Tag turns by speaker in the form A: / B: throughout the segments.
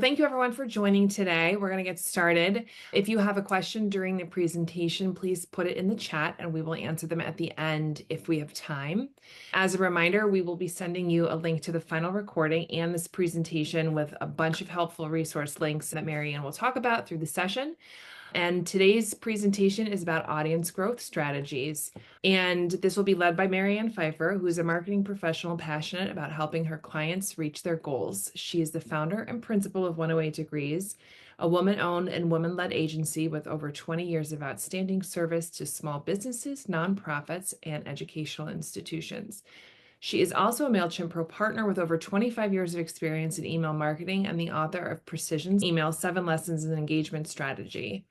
A: Thank you everyone for joining today. We're going to get started. If you have a question during the presentation, please put it in the chat and we will answer them at the end if we have time. As a reminder, we will be sending you a link to the final recording and this presentation with a bunch of helpful resource links that Marianne will talk about through the session. And today's presentation is about audience growth strategies. And this will be led by Marianne Pfeiffer, who is a marketing professional passionate about helping her clients reach their goals. She is the founder and principal of 108 Degrees, a woman-owned and woman-led agency with over 20 years of outstanding service to small businesses, nonprofits, and educational institutions. She is also a MailChimp Pro partner with over 25 years of experience in email marketing and the author of Precision Email: 7 Lessons in Engagement Strategy.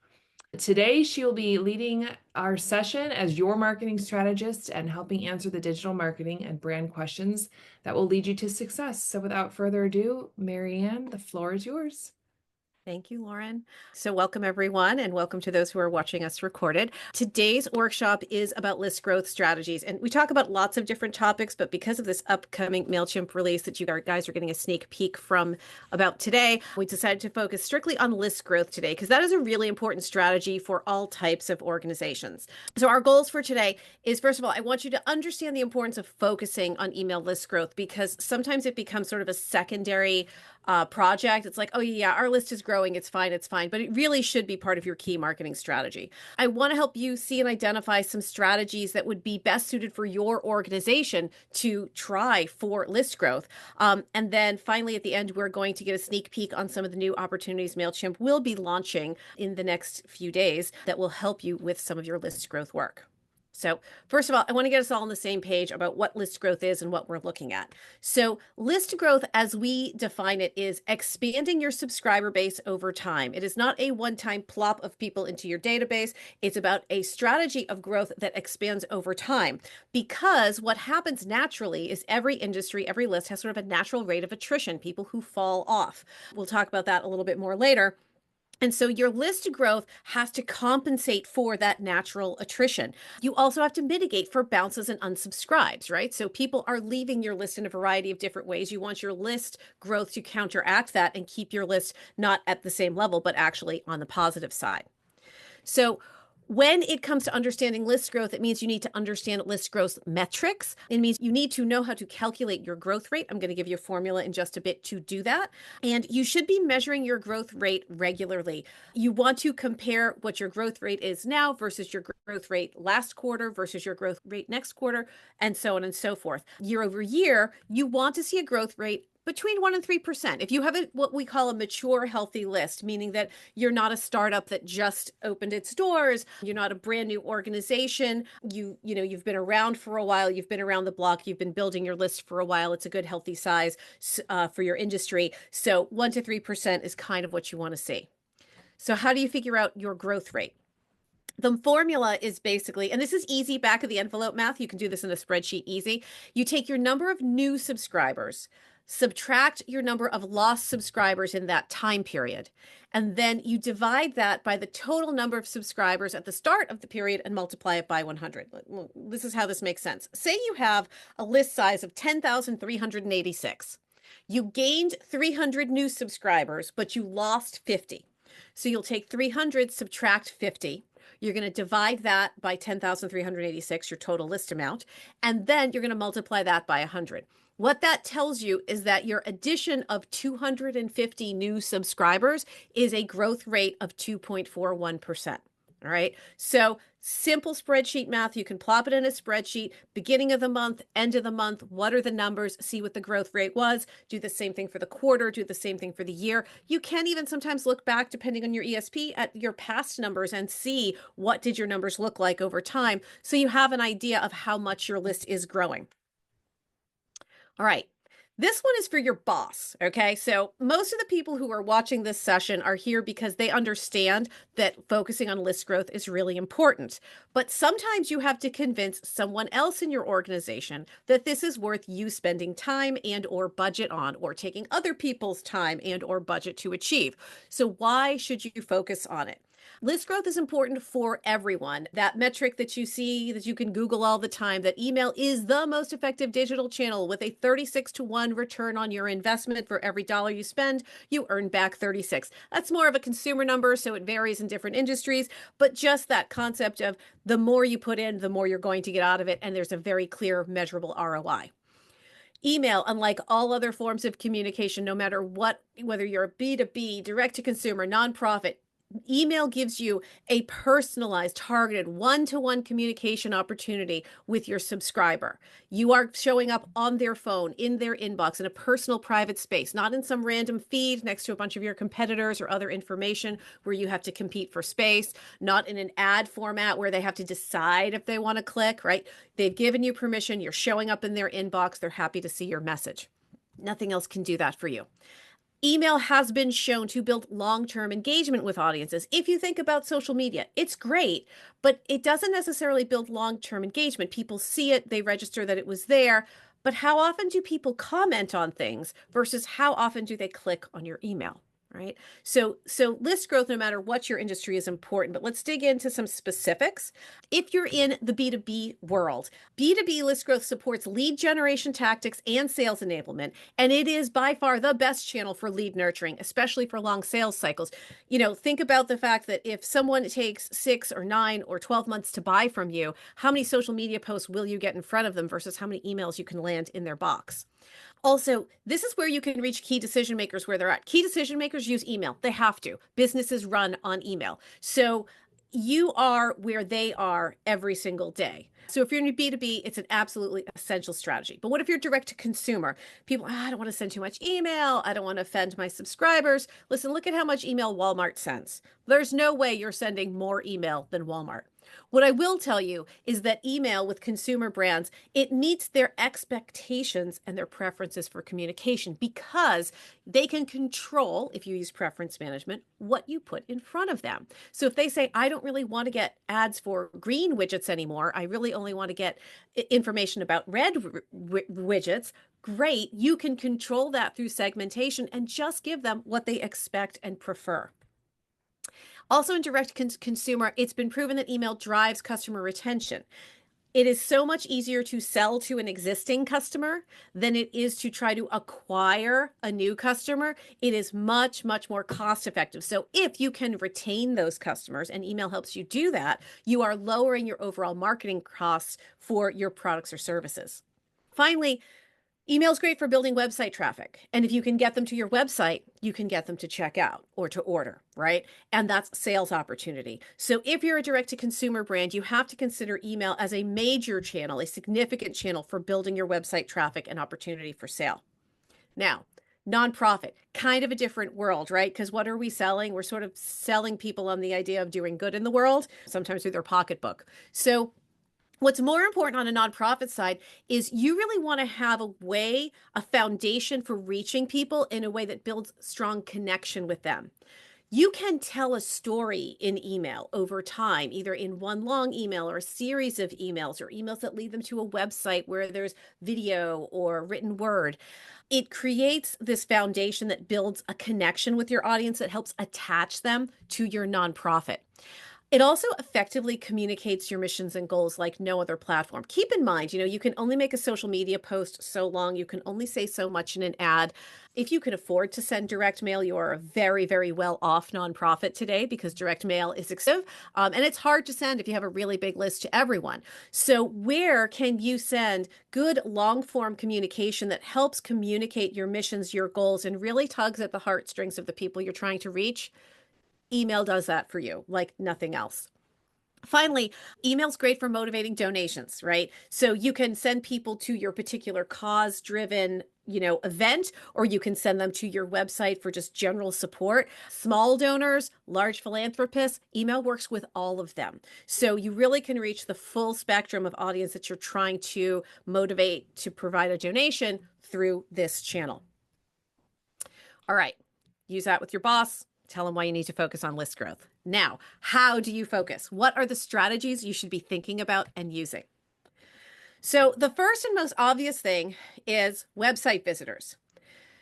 A: Today, she will be leading our session as your marketing strategist and helping answer the digital marketing and brand questions that will lead you to success. So without further ado, Marianne, the floor is yours.
B: Thank you, Lauren. So welcome everyone, and welcome to those who are watching us recorded. Today's workshop is about list growth strategies. And we talk about lots of different topics, but because of this upcoming MailChimp release that you guys are getting a sneak peek from about today, we decided to focus strictly on list growth today, because that is a really important strategy for all types of organizations. So our goals for today is, first of all, I want you to understand the importance of focusing on email list growth, because sometimes it becomes sort of a secondary project. It's like, oh yeah, our list is growing, it's fine, but it really should be part of your key marketing strategy. I want to help you see and identify some strategies that would be best suited for your organization to try for list growth. And then finally, at the end, we're going to get a sneak peek on some of the new opportunities MailChimp will be launching in the next few days that will help you with some of your list growth work. So first of all, I want to get us all on the same page about what list growth is and what we're looking at. So list growth, as we define it, is expanding your subscriber base over time. It is not a one-time plop of people into your database. It's about a strategy of growth that expands over time, because what happens naturally is every industry, every list has sort of a natural rate of attrition, people who fall off. We'll talk about that a little bit more later. And so your list growth has to compensate for that natural attrition. You also have to mitigate for bounces and unsubscribes, right? So people are leaving your list in a variety of different ways. You want your list growth to counteract that and keep your list not at the same level, but actually on the positive side. So when it comes to understanding list growth, it means you need to understand list growth metrics. It means you need to know how to calculate your growth rate. I'm going to give you a formula in just a bit to do that. And you should be measuring your growth rate regularly. You want to compare what your growth rate is now versus your growth rate last quarter versus your growth rate next quarter, and so on and so forth. Year over year, you want to see a growth rate between 1% and 3%. If you have what we call a mature, healthy list, meaning that you're not a startup that just opened its doors, you're not a brand new organization, you've been around for a while, you've been around the block, you've been building your list for a while, it's a good healthy size for your industry. So 1% to 3% is kind of what you want to see. So how do you figure out your growth rate? The formula is basically, and this is easy back of the envelope math, you can do this in a spreadsheet easy. You take your number of new subscribers, subtract your number of lost subscribers in that time period, and then you divide that by the total number of subscribers at the start of the period and multiply it by 100. This is how this makes sense. Say you have a list size of 10,386. You gained 300 new subscribers, but you lost 50. So you'll take 300, subtract 50. You're going to divide that by 10,386, your total list amount, and then you're going to multiply that by 100. What that tells you is that your addition of 250 new subscribers is a growth rate of 2.41%. All right. So simple spreadsheet math. You can plop it in a spreadsheet, beginning of the month, end of the month. What are the numbers? See what the growth rate was. Do the same thing for the quarter. Do the same thing for the year. You can even sometimes look back, depending on your ESP, at your past numbers and see what did your numbers look like over time. So you have an idea of how much your list is growing. All right. This one is for your boss, okay? So most of the people who are watching this session are here because they understand that focusing on list growth is really important. But sometimes you have to convince someone else in your organization that this is worth you spending time and or budget on, or taking other people's time and or budget to achieve. So why should you focus on it? List growth is important for everyone. That metric that you see that you can Google all the time, that email is the most effective digital channel with a 36-to-1 return on your investment. For every dollar you spend, you earn back 36. That's more of a consumer number, so it varies in different industries, but just that concept of the more you put in, the more you're going to get out of it, and there's a very clear measurable ROI. Email, unlike all other forms of communication, no matter what, whether you're a B2B, direct to consumer, nonprofit, email gives you a personalized, targeted, one-to-one communication opportunity with your subscriber. You are showing up on their phone, in their inbox, in a personal, private space, not in some random feed next to a bunch of your competitors or other information where you have to compete for space, not in an ad format where they have to decide if they want to click, right? They've given you permission. You're showing up in their inbox. They're happy to see your message. Nothing else can do that for you. Email has been shown to build long-term engagement with audiences. If you think about social media, it's great, but it doesn't necessarily build long-term engagement. People see it, they register that it was there, but how often do people comment on things versus how often do they click on your email? Right. So list growth, no matter what your industry, is important, but let's dig into some specifics. If you're in the B2B world, B2B list growth supports lead generation tactics and sales enablement. And it is by far the best channel for lead nurturing, especially for long sales cycles. Think about the fact that if someone takes 6 or 9 or 12 months to buy from you, how many social media posts will you get in front of them versus how many emails you can land in their box? Also, this is where you can reach key decision makers where they're at. Key decision makers use email. They have to. Businesses run on email. So you are where they are every single day. So if you're in B2B, it's an absolutely essential strategy. But what if you're direct to consumer? People, I don't want to send too much email. I don't want to offend my subscribers. Listen, look at how much email Walmart sends. There's no way you're sending more email than Walmart. What I will tell you is that email with consumer brands, it meets their expectations and their preferences for communication because they can control, if you use preference management, what you put in front of them. So if they say, I don't really want to get ads for green widgets anymore, I really only want to get information about red widgets, great. You can control that through segmentation and just give them what they expect and prefer. Also in direct consumer, it's been proven that email drives customer retention. It is so much easier to sell to an existing customer than it is to try to acquire a new customer. It is much, much more cost effective. So if you can retain those customers, and email helps you do that, you are lowering your overall marketing costs for your products or services. Finally, email is great for building website traffic. And if you can get them to your website, you can get them to check out or to order, right? And that's sales opportunity. So if you're a direct-to-consumer brand, you have to consider email as a major channel, a significant channel for building your website traffic and opportunity for sale. Now, nonprofit, kind of a different world, right? Because what are we selling? We're sort of selling people on the idea of doing good in the world, sometimes through their pocketbook. So what's more important on a nonprofit side is you really want to have a way, a foundation for reaching people in a way that builds strong connection with them. You can tell a story in email over time, either in one long email or a series of emails or emails that lead them to a website where there's video or written word. It creates this foundation that builds a connection with your audience that helps attach them to your nonprofit. It also effectively communicates your missions and goals like no other platform. Keep in mind, you can only make a social media post so long. You can only say so much in an ad. If you can afford to send direct mail, you are a very, very well off nonprofit today because direct mail is expensive. And it's hard to send if you have a really big list to everyone. So where can you send good long form communication that helps communicate your missions, your goals, and really tugs at the heartstrings of the people you're trying to reach? Email does that for you like nothing else. Finally, email's great for motivating donations, right? So you can send people to your particular cause-driven, event, or you can send them to your website for just general support. Small donors, large philanthropists, email works with all of them. So you really can reach the full spectrum of audience that you're trying to motivate to provide a donation through this channel. All right, use that with your boss. Tell them why you need to focus on list growth. Now, how do you focus? What are the strategies you should be thinking about and using? So the first and most obvious thing is website visitors.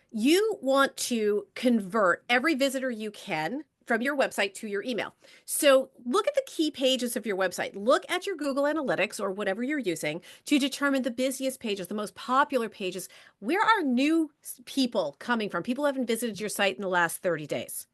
B: You want to convert every visitor you can from your website to your email. So look at the key pages of your website. Look at your Google Analytics or whatever you're using to determine the busiest pages, the most popular pages. Where are new people coming from? People who haven't visited your site in the last 30 days.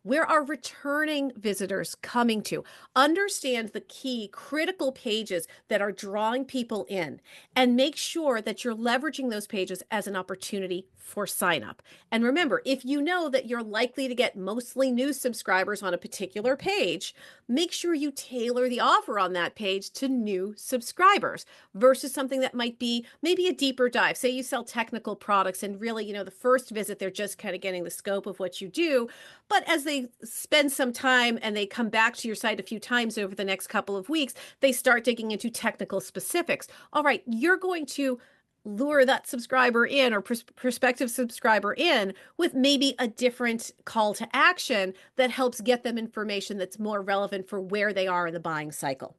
B: Where are returning visitors coming to? Understand the key critical pages that are drawing people in, and make sure that you're leveraging those pages as an opportunity for sign up. And remember, if you know that you're likely to get mostly new subscribers on a particular page, make sure you tailor the offer on that page to new subscribers versus something that might be maybe a deeper dive. Say you sell technical products and really, the first visit, they're just kind of getting the scope of what you do. But as they spend some time and they come back to your site a few times over the next couple of weeks, they start digging into technical specifics. All right, you're going to lure that subscriber in or prospective subscriber in with maybe a different call to action that helps get them information that's more relevant for where they are in the buying cycle.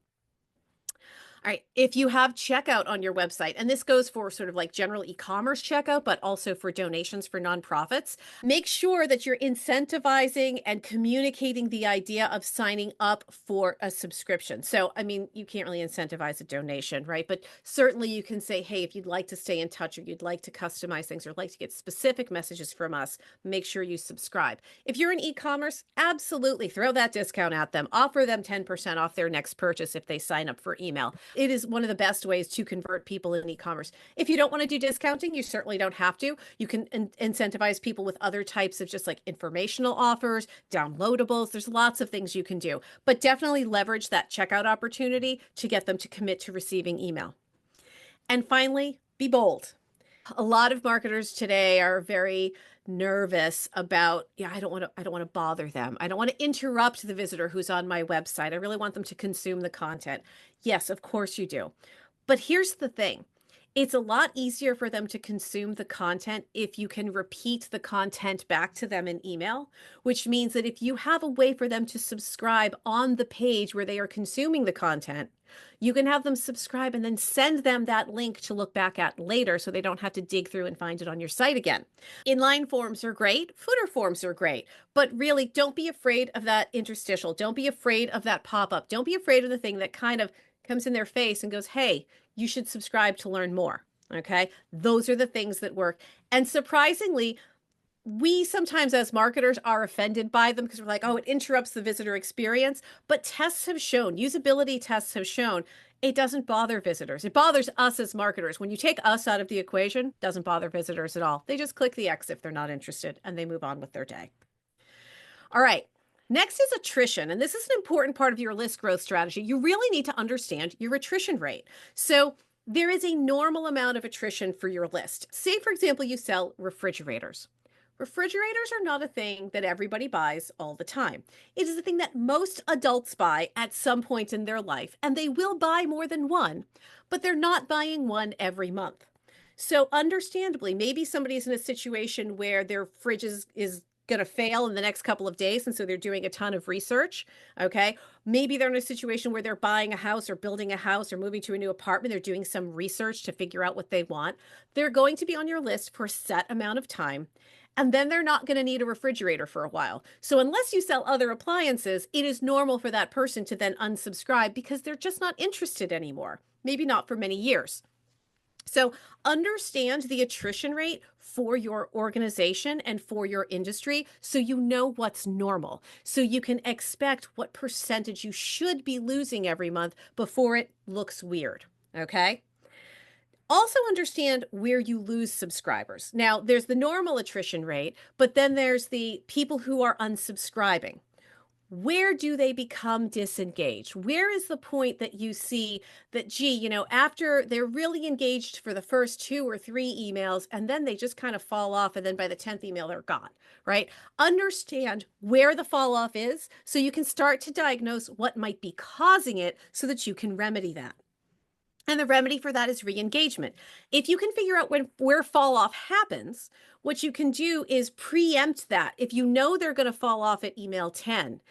B: All right, if you have checkout on your website, and this goes for sort of like general e-commerce checkout, but also for donations for nonprofits, make sure that you're incentivizing and communicating the idea of signing up for a subscription. So, I mean, you can't really incentivize a donation, right? But certainly you can say, hey, if you'd like to stay in touch or you'd like to customize things or like to get specific messages from us, make sure you subscribe. If you're in e-commerce, absolutely throw that discount at them. Offer them 10% off their next purchase if they sign up for email. It is one of the best ways to convert people in e-commerce. If you don't want to do discounting, you certainly don't have to. You can incentivize people with other types of just like informational offers, downloadables. There's lots of things you can do, but definitely leverage that checkout opportunity to get them to commit to receiving email. And finally, be bold. A lot of marketers today are very nervous about, I don't want to bother them. I don't want to interrupt the visitor who's on my website. I really want them to consume the content. Yes, of course you do. But here's the thing. It's a lot easier for them to consume the content if you can repeat the content back to them in email, which means that if you have a way for them to subscribe on the page where they are consuming the content, you can have them subscribe and then send them that link to look back at later so they don't have to dig through and find it on your site again. Inline forms are great. Footer forms are great. But really, don't be afraid of that interstitial. Don't be afraid of that pop-up. Don't be afraid of the thing that kind of comes in their face and goes, hey, you should subscribe to learn more. Okay? Those are the things that work. And surprisingly, we sometimes as marketers are offended by them because we're like, oh, it interrupts the visitor experience. But tests have shown, usability tests have shown, it doesn't bother visitors. It bothers us as marketers. When you take us out of the equation, it doesn't bother visitors at all. They just click the X if they're not interested and they move on with their day. All right. Next is attrition. And this is an important part of your list growth strategy. You really need to understand your attrition rate. So there is a normal amount of attrition for your list. Say, for example, you sell refrigerators. Refrigerators are not a thing that everybody buys all the time. It is a thing that most adults buy at some point in their life, and they will buy more than one, but they're not buying one every month. So understandably, maybe somebody's in a situation where their fridge is going to fail in the next couple of days, and so they're doing a ton of research, okay? Maybe they're in a situation where they're buying a house or building a house or moving to a new apartment. They're doing some research to figure out what they want. They're going to be on your list for a set amount of time. And then they're not going to need a refrigerator for a while. So unless you sell other appliances, it is normal for that person to then unsubscribe because they're just not interested anymore. Maybe not for many years. So understand the attrition rate for your organization and for your industry so you know what's normal. So you can expect what percentage you should be losing every month before it looks weird. Okay? Also understand where you lose subscribers. Now, there's the normal attrition rate, but then there's the people who are unsubscribing. Where do they become disengaged? Where is the point that you see that, gee, after they're really engaged for the first 2 or 3 emails, and then they just kind of fall off, and then by the 10th email, they're gone, right? Understand where the fall off is so you can start to diagnose what might be causing it so that you can remedy that. And the remedy for that is re-engagement. If you can figure out where fall off happens, what you can do is preempt that. If you know they're going to fall off at email 10,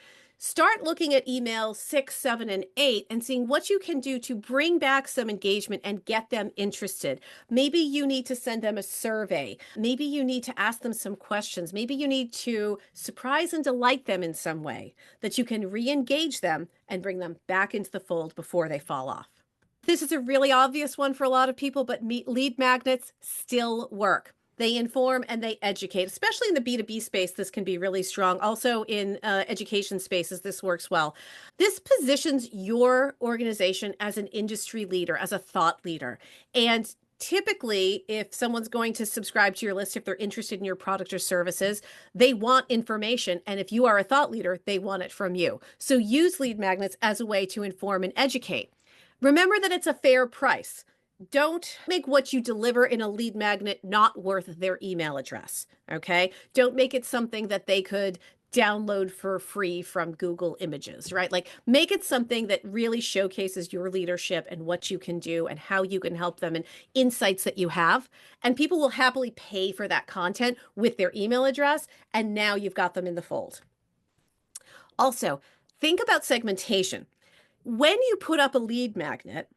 B: Start looking at email 6, 7, and 8 and seeing what you can do to bring back some engagement and get them interested. Maybe you need to send them a survey. Maybe you need to ask them some questions. Maybe you need to surprise and delight them in some way that you can re-engage them and bring them back into the fold before they fall off. This is a really obvious one for a lot of people, but lead magnets still work. They inform and they educate, especially in the B2B space. This can be really strong. Also in education spaces, this works well. This positions your organization as an industry leader, as a thought leader. And typically, if someone's going to subscribe to your list, if they're interested in your product or services, they want information. And if you are a thought leader, they want it from you. So use lead magnets as a way to inform and educate. Remember that it's a fair price. Don't make what you deliver in a lead magnet not worth their email address, okay? Don't make it something that they could download for free from Google Images, right? Like, make it something that really showcases your leadership and what you can do and how you can help them and insights that you have. And people will happily pay for that content with their email address, and now you've got them in the fold. Also, think about segmentation. When you put up a lead magnet,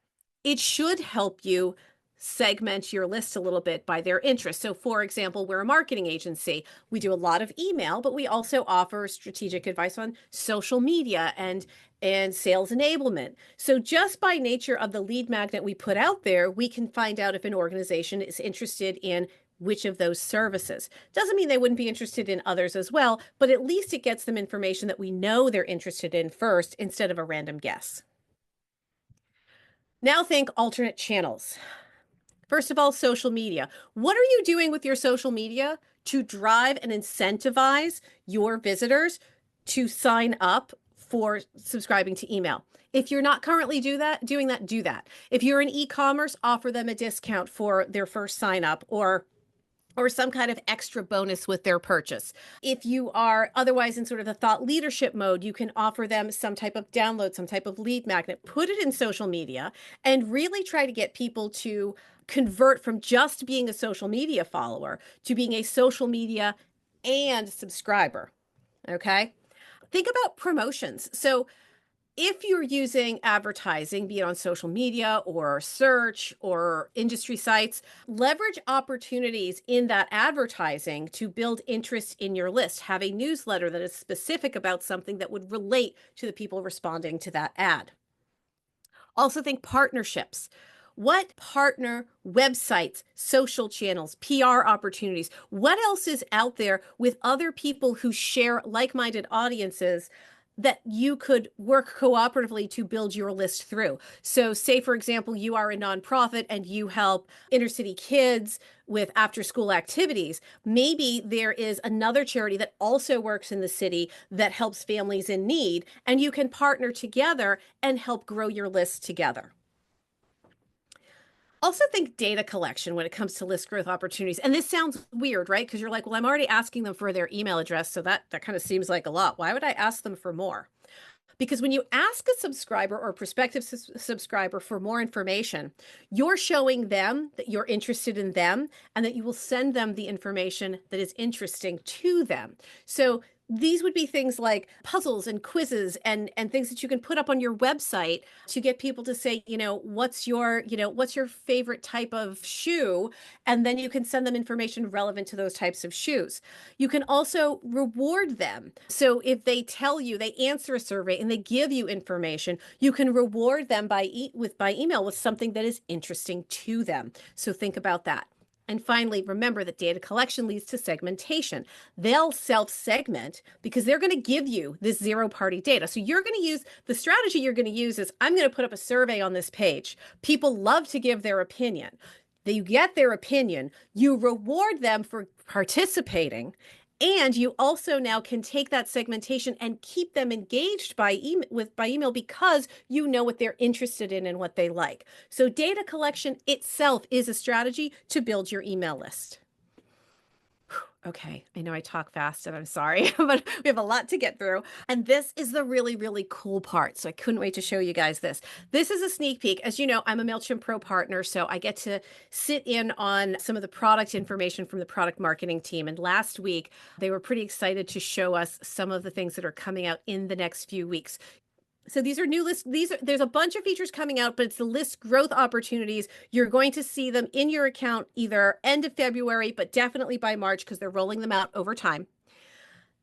B: it should help you segment your list a little bit by their interest. So for example, we're a marketing agency. We do a lot of email, but we also offer strategic advice on social media and sales enablement. So just by nature of the lead magnet we put out there, we can find out if an organization is interested in which of those services. Doesn't mean they wouldn't be interested in others as well, but at least it gets them information that we know they're interested in first instead of a random guess. Now think alternate channels. First of all, social media. What are you doing with your social media to drive and incentivize your visitors to sign up for subscribing to email? If you're not currently doing that, do that. If you're in e-commerce, offer them a discount for their first sign up or some kind of extra bonus with their purchase. If you are otherwise in sort of the thought leadership mode, you can offer them some type of download, some type of lead magnet, put it in social media, and really try to get people to convert from just being a social media follower to being a social media and subscriber. Okay? Think about promotions. So if you're using advertising, be it on social media or search or industry sites, leverage opportunities in that advertising to build interest in your list. Have a newsletter that is specific about something that would relate to the people responding to that ad. Also think partnerships. What partner websites, social channels, PR opportunities, what else is out there with other people who share like-minded audiences that you could work cooperatively to build your list through? So say, for example, you are a nonprofit and you help inner city kids with after school activities. Maybe there is another charity that also works in the city that helps families in need, and you can partner together and help grow your list together. Also think data collection when it comes to list growth opportunities. And this sounds weird, right? Because you're like, well, I'm already asking them for their email address. So that kind of seems like a lot. Why would I ask them for more? Because when you ask a subscriber or prospective subscriber for more information, you're showing them that you're interested in them and that you will send them the information that is interesting to them. So these would be things like puzzles and quizzes and things that you can put up on your website to get people to say, what's your favorite type of shoe? And then you can send them information relevant to those types of shoes. You can also reward them. So if they tell you, they answer a survey and they give you information, you can reward them by email with something that is interesting to them. So think about that. And finally, remember that data collection leads to segmentation. They'll self-segment because they're going to give you this zero-party data. So you're going to use, the strategy you're going to use is, I'm going to put up a survey on this page. People love to give their opinion. You get their opinion, you reward them for participating, and you also now can take that segmentation and keep them engaged by email because you know what they're interested in and what they like. So data collection itself is a strategy to build your email list. Okay, I know I talk fast and I'm sorry, but we have a lot to get through. And this is the really, really cool part. So I couldn't wait to show you guys this. This is a sneak peek. As you know, I'm a MailChimp Pro partner, so I get to sit in on some of the product information from the product marketing team. And last week, they were pretty excited to show us some of the things that are coming out in the next few weeks. So these are new lists. There's a bunch of features coming out, but it's the list growth opportunities. You're going to see them in your account either end of February, but definitely by March because they're rolling them out over time.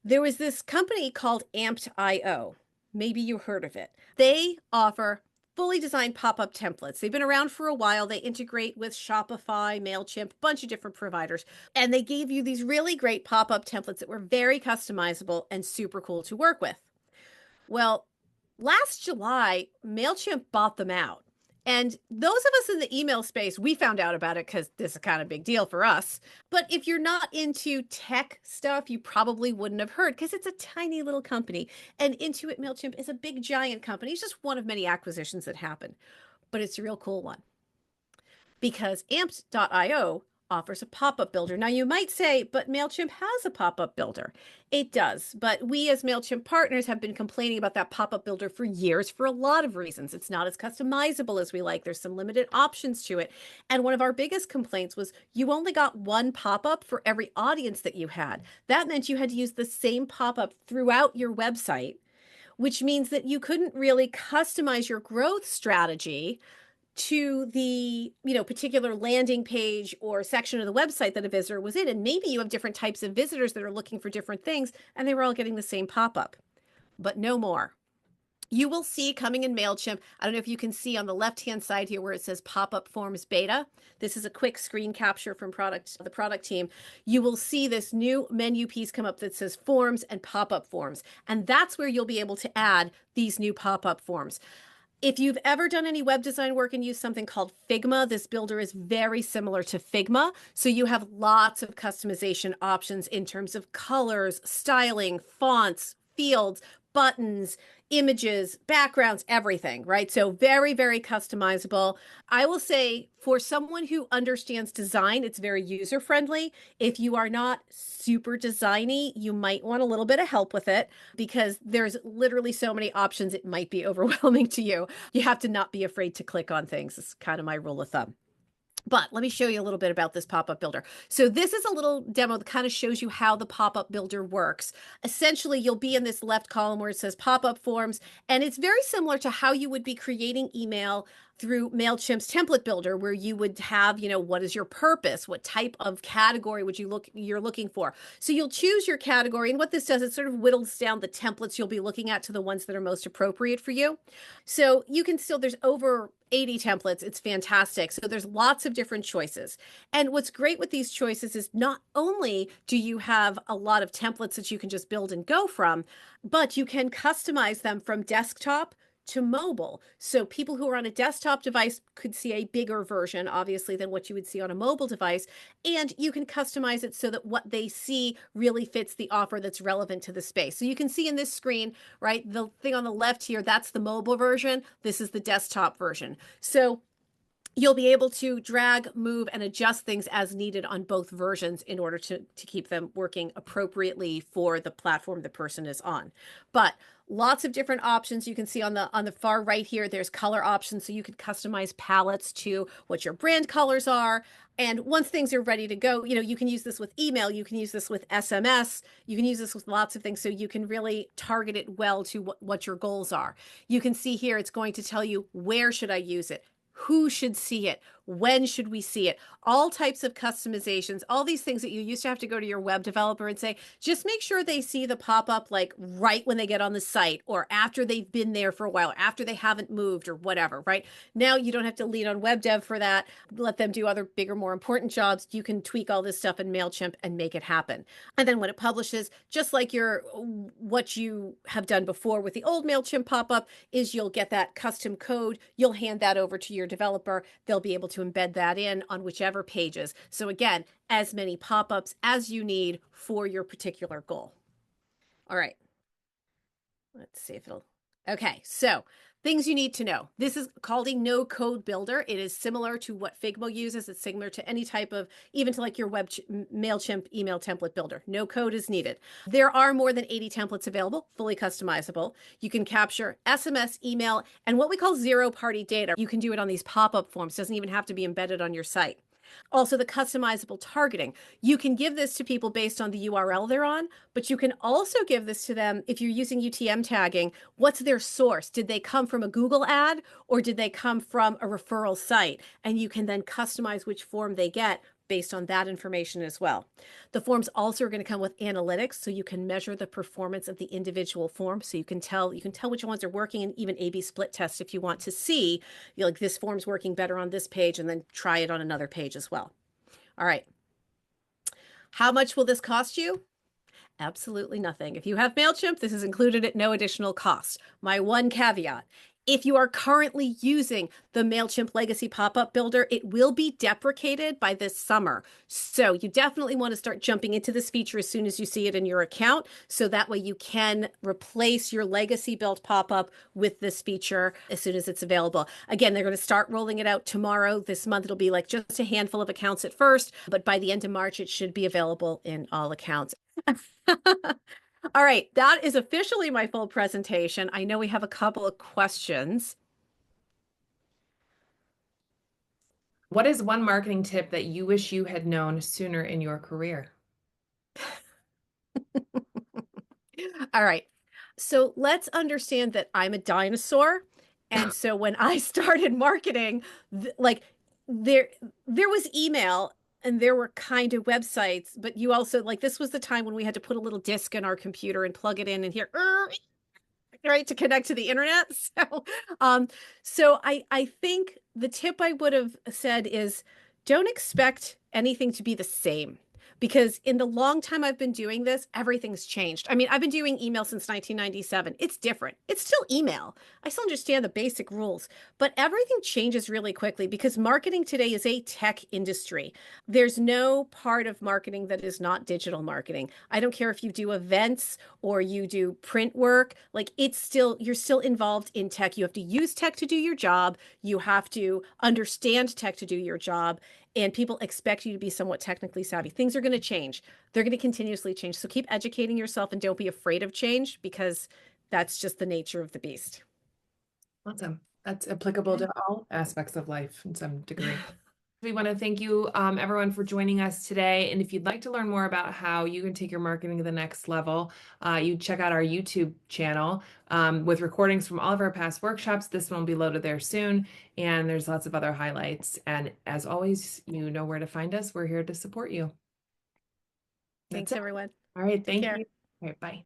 B: There was this company called Amped.io. Maybe you heard of it. They offer fully designed pop-up templates. They've been around for a while. They integrate with Shopify, MailChimp, a bunch of different providers. And they gave you these really great pop-up templates that were very customizable and super cool to work with. Well, last July, MailChimp bought them out. And those of us in the email space, we found out about it because this is a kind of big deal for us. But if you're not into tech stuff, you probably wouldn't have heard because it's a tiny little company. And Intuit MailChimp is a big, giant company. It's just one of many acquisitions that happened. But it's a real cool one because Amped.io offers a pop-up builder. Now you might say, but MailChimp has a pop-up builder. It does, but we as MailChimp partners have been complaining about that pop-up builder for years for a lot of reasons. It's not as customizable as we like. There's some limited options to it. And one of our biggest complaints was you only got one pop-up for every audience that you had. That meant you had to use the same pop-up throughout your website, which means that you couldn't really customize your growth strategy to the particular landing page or section of the website that a visitor was in. And maybe you have different types of visitors that are looking for different things and they were all getting the same pop-up. But no more. You will see coming in MailChimp, I don't know if you can see on the left-hand side here where it says pop-up forms beta. This is a quick screen capture from the product team. You will see this new menu piece come up that says forms and pop-up forms. And that's where you'll be able to add these new pop-up forms. If you've ever done any web design work and used something called Figma, this builder is very similar to Figma. So you have lots of customization options in terms of colors, styling, fonts, fields, buttons, images, backgrounds, everything, right? So very, very customizable. I will say for someone who understands design, it's very user-friendly. If you are not super designy, you might want a little bit of help with it because there's literally so many options, it might be overwhelming to you. You have to not be afraid to click on things. It's kind of my rule of thumb. But let me show you a little bit about this pop-up builder. So this is a little demo that kind of shows you how the pop-up builder works. Essentially, you'll be in this left column where it says pop-up forms, and it's very similar to how you would be creating email through MailChimp's template builder, where you would have, what is your purpose? What type of category you're looking for? So you'll choose your category, and what this does, it sort of whittles down the templates you'll be looking at to the ones that are most appropriate for you. So you can still, there's over 80 templates. It's fantastic. So there's lots of different choices. And what's great with these choices is not only do you have a lot of templates that you can just build and go from, but you can customize them from desktop to mobile. So people who are on a desktop device could see a bigger version, obviously, than what you would see on a mobile device. And you can customize it so that what they see really fits the offer that's relevant to the space. So you can see in this screen, right, the thing on the left here, that's the mobile version. This is the desktop version. So you'll be able to drag, move, and adjust things as needed on both versions in order to keep them working appropriately for the platform the person is on. But lots of different options. You can see on the far right here, there's color options. So you could customize palettes to what your brand colors are. And once things are ready to go, you can use this with email, you can use this with SMS, you can use this with lots of things. So you can really target it well to what your goals are. You can see here, it's going to tell you, where should I use it? Who should see it? When should we see it? All types of customizations, all these things that you used to have to go to your web developer and say, just make sure they see the pop-up like right when they get on the site or after they've been there for a while, after they haven't moved or whatever, right? Now you don't have to lean on web dev for that. Let them do other bigger, more important jobs. You can tweak all this stuff in MailChimp and make it happen. And then when it publishes, just like what you have done before with the old MailChimp pop-up is you'll get that custom code. You'll hand that over to your developer. They'll be able to embed that in on whichever pages. So again, as many pop-ups as you need for your particular goal. All right. Let's see if it'll. Okay, so Things you need to know. This is called a no code builder. It is similar to what Figma uses. It's similar to any type of, even to like your MailChimp email template builder. No code is needed. There are more than 80 templates available, fully customizable. You can capture SMS, email, and what we call zero party data. You can do it on these pop-up forms. It doesn't even have to be embedded on your site. Also, the customizable targeting. You can give this to people based on the URL they're on, but you can also give this to them if you're using UTM tagging. What's their source? Did they come from a Google ad or did they come from a referral site? And you can then customize which form they get based on that information as well. The forms also are going to come with analytics, so you can measure the performance of the individual form. So you can tell which ones are working, and even A/B split test if you want to see, like, this form's working better on this page, and then try it on another page as well. All right. How much will this cost you? Absolutely nothing. If you have MailChimp, this is included at no additional cost. My one caveat: if you are currently using the MailChimp Legacy Pop-Up Builder, it will be deprecated by this summer. So you definitely want to start jumping into this feature as soon as you see it in your account, so that way you can replace your legacy built pop-up with this feature as soon as it's available. Again, they're going to start rolling it out tomorrow. This month, it'll be like just a handful of accounts at first, but by the end of March, it should be available in all accounts. All right, that is officially my full presentation. I know we have a couple of questions.
A: What is one marketing tip that you wish you had known sooner in your career?
B: All right, so let's understand that I'm a dinosaur. And so when I started marketing, like there was email and there were kind of websites, but you also, like, this was the time when we had to put a little disc in our computer and plug it in and hear, right, to connect to the internet. So I think the tip I would have said is, don't expect anything to be the same. Because in the long time I've been doing this, everything's changed. I mean, I've been doing email since 1997. It's different. It's still email. I still understand the basic rules, but everything changes really quickly because marketing today is a tech industry. There's no part of marketing that is not digital marketing. I don't care if you do events or you do print work, like, you're still involved in tech. You have to use tech to do your job. You have to understand tech to do your job. And people expect you to be somewhat technically savvy. Things are going to change. They're going to continuously change. So keep educating yourself and don't be afraid of change, because that's just the nature of the beast.
A: Awesome. That's applicable to all aspects of life in some degree. We want to thank you, everyone, for joining us today. And if you'd like to learn more about how you can take your marketing to the next level, you check out our YouTube channel with recordings from all of our past workshops. This one will be loaded there soon. And there's lots of other highlights. And as always, you know where to find us. We're here to support you.
B: Thanks, everyone.
A: All right. Thank you.
B: Care.
A: All right. Bye.